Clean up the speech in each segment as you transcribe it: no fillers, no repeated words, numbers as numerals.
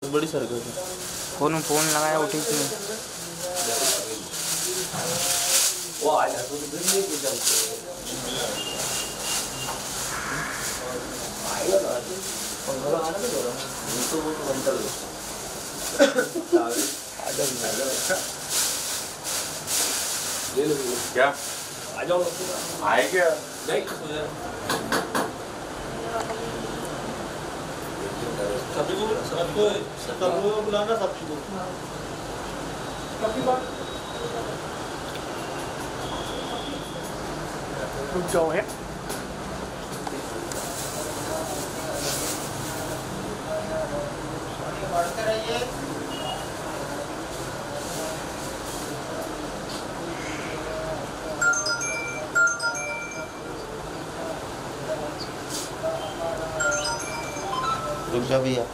बड़ी सरकत है। फोन लगाया उठी नहीं। वो आया तो दिन नहीं पूछा आएगा ना पंद्रह आना तो बोला वो तो बनता है ले लो क्या आ जाओ आए क्या नहीं सभी को सबको बुलाना सबकी को रुक जाओ है बढ़ते रहिए। रुक जा भैया।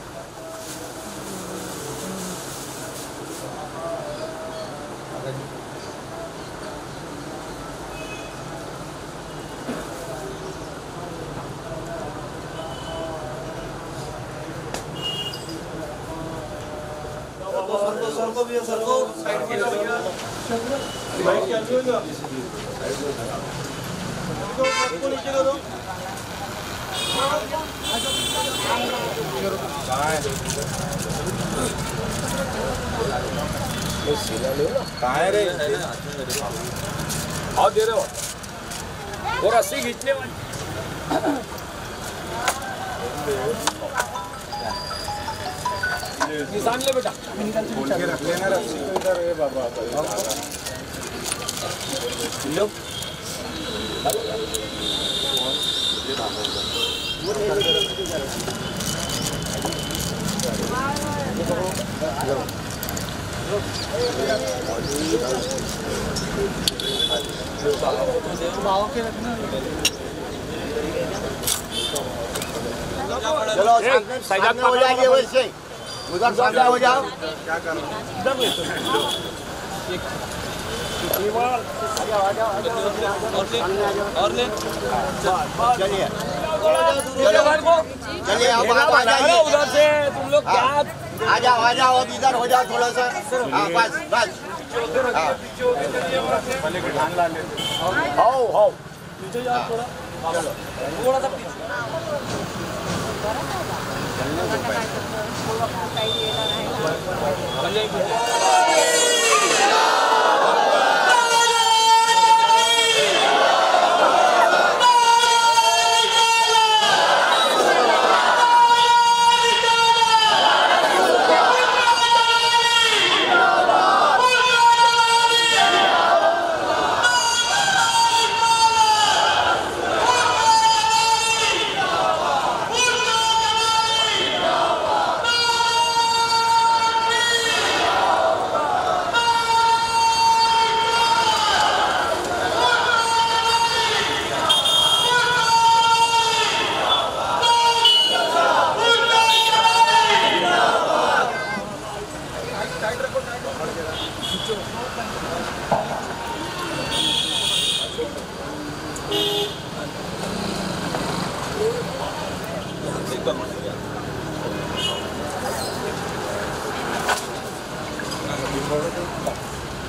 सर को भी सर को साइड के भाई क्या होगा को नीचे करो कहाँ है रे आओ दे रहे हो और रस्सी खींचने वाली निशान ले बेटा खोल के रख लेना रस्सी को इधर है बाबा लो चलो सामने हो जाइए वैसे उधर सामने हो जाओ। क्या करना और ले चलिए चलिए अब आ जाइए उधर से तुम लोग क्या आ जाओ अब इधर हो जाओ थोड़ा सा। हाँ बस पहले के ढांग ला ले हो पीछे जाओ थोड़ा सा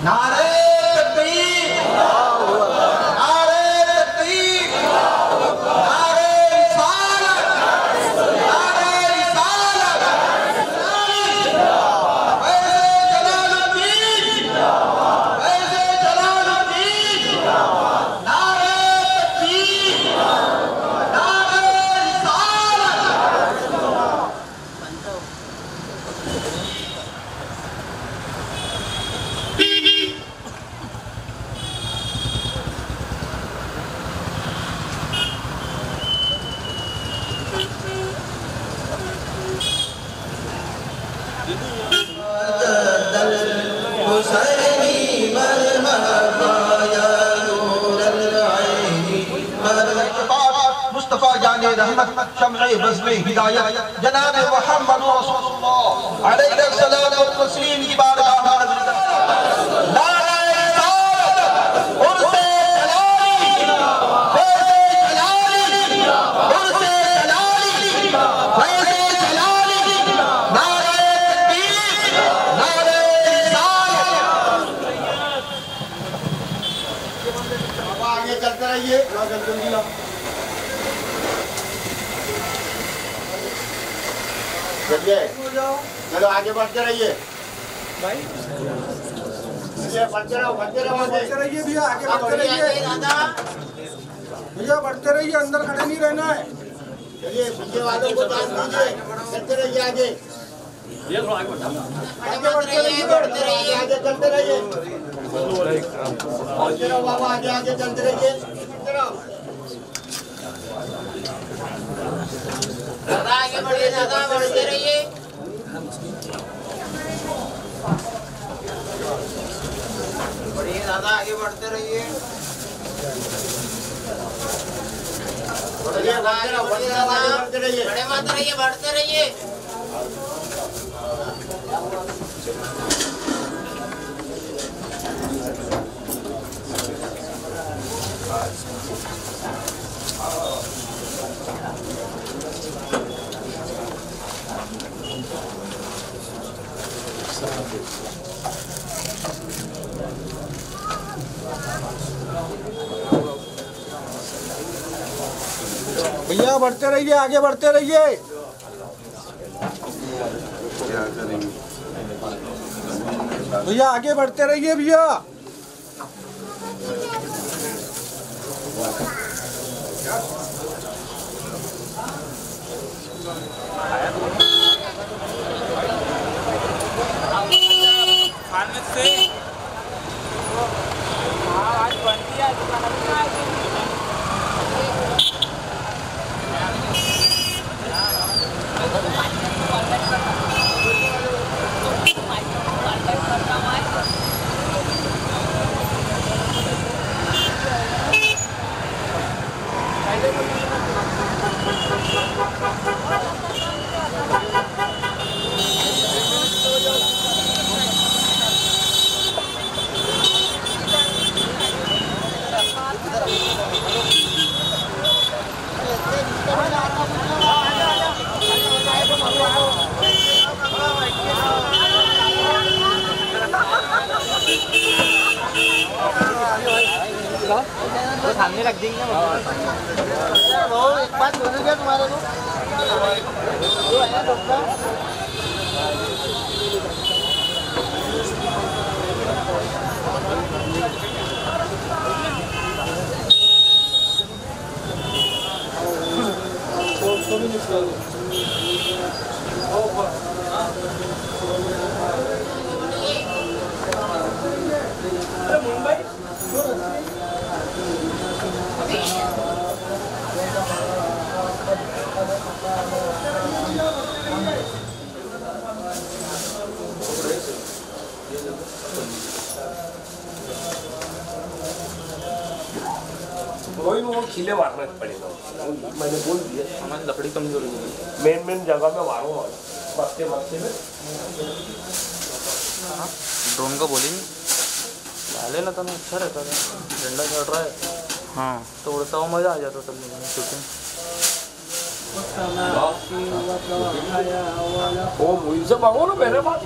नारे तकबीर नारे तकबीर नारे रिसालत नारे रिसालत वैसे जलालुद्दीन वैसे जलालुद्दीन नारे तकबीर नारे रिसालत। मुस्तफा जाने रहमत शम्ए बज़्म हिदायत जनाब मुहम्मद रसूलुल्लाह अलैहिस्सलाम व तस्लीम की बारगाह में नारे रिसालत उर्से जलाली वैसे जलाली उर्से जलाली वैसे जलाली नारे रहिए, चलिए चलो आगे बढ़ते रहिए भाई बढ़ते रहो बढ़ते रहिए भैया, आगे बढ़ते रहिए भैया, बढ़ते रहिए, अंदर खड़े नहीं रहना है। चलिए पीछे वालों को दान दीजिए, चलते रहिए आगे आगे बढ़ते रहिए, आगे चलते रहिए बढ़ते रहो बाबा, आगे आगे चलते रहिए बढ़ते रहो दादा आगे बढ़िए, दादा बढ़ते रहिए। बढ़िए दादा, आगे बढ़ते रहिए। बढ़िए बढ़ते रहो, बढ़ते रहिए बड़े मत रहिए, बढ़ते रहिए। भैया बढ़ते रहिए, आगे बढ़ते रहिए। भैया आगे बढ़ते रहिए भैया। आज बनती है तो सामने रख देंगे ना। एक बात बोलूँगा तुम्हारे को जो है डॉक्टर वही वो खिले मारना पड़ेगा, मैंने बोल दिया। हमारी लकड़ी कमजोर है। मेन जगह में मारूंगा मस्ते में। ड्रोन का बोलेंगे डाले ना, तो अच्छा रहता था। झंडा चढ़ रहा है, हाँ तो उड़ता हुआ मज़ा आ जाता तब शूटिंग। वो मुझसे मांगो ना मेरे पास।